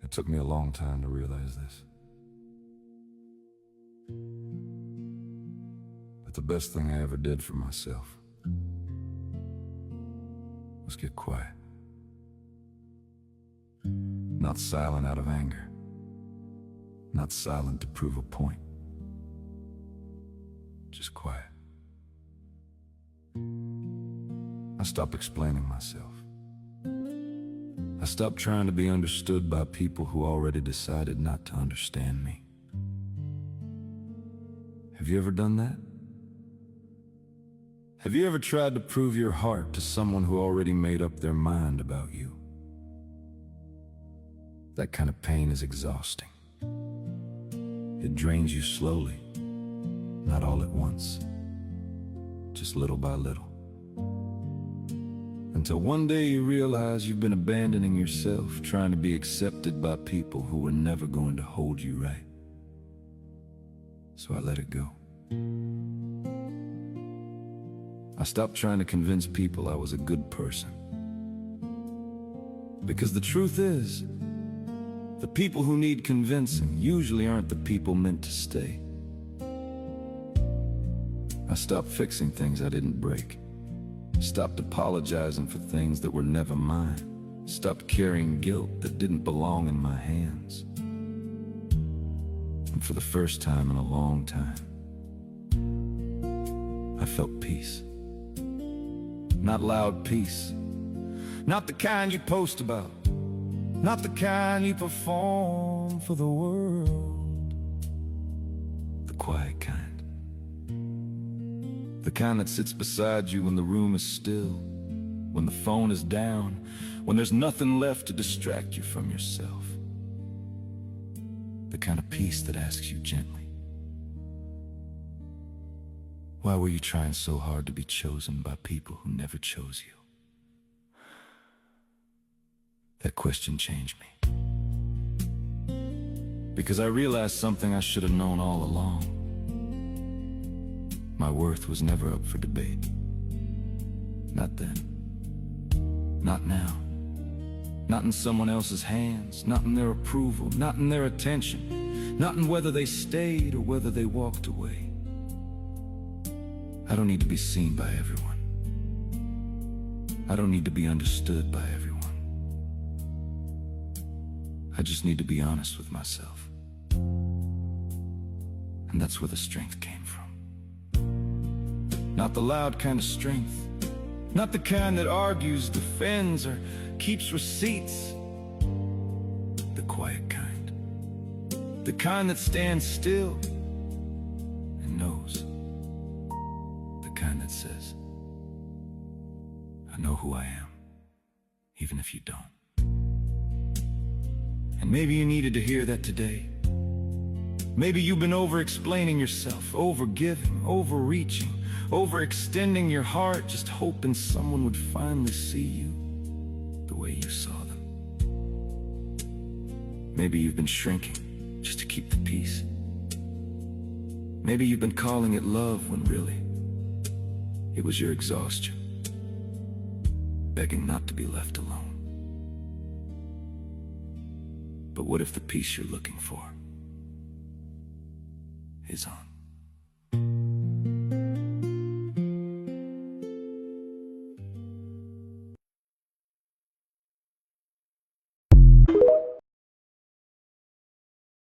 It took me a long time to realize this. But the best thing I ever did for myself was get quiet. Not silent out of anger. Not silent to prove a point. Just quiet. I stopped explaining myself. I stopped trying to be understood by people who already decided not to understand me. Have you ever done that? Have you ever tried to prove your heart to someone who already made up their mind about you? That kind of pain is exhausting. It drains you slowly, not all at once, just little by little. Until one day you realize you've been abandoning yourself, trying to be accepted by people who were never going to hold you right. So I let it go. I stopped trying to convince people I was a good person. Because the truth is, the people who need convincing usually aren't the people meant to stay. I stopped fixing things I didn't break. Stopped apologizing for things that were never mine. Stopped carrying guilt that didn't belong in my hands. And for the first time in a long time, I felt peace. Not loud peace. Not the kind you post about. Not the kind you perform for the world. The quiet kind. The kind that sits beside you when the room is still, when the phone is down, when there's nothing left to distract you from yourself. The kind of peace that asks you gently, why were you trying so hard to be chosen by people who never chose you? That question changed me. Because I realized something I should have known all along. My worth was never up for debate. Not then. Not now. Not in someone else's hands. Not in their approval. Not in their attention. Not in whether they stayed or whether they walked away. I don't need to be seen by everyone. I don't need to be understood by everyone. I just need to be honest with myself. And that's where the strength came from. Not the loud kind of strength. Not the kind that argues, defends, or keeps receipts. The quiet kind. The kind that stands still and knows. The kind that says, I know who I am, even if you don't. And maybe you needed to hear that today. Maybe you've been over-explaining yourself, over-giving, overreaching, overextending your heart, just hoping someone would finally see you the way you saw them. Maybe you've been shrinking just to keep the peace. Maybe you've been calling it love when really it was your exhaustion, begging not to be left alone. But what if the peace you're looking for is on?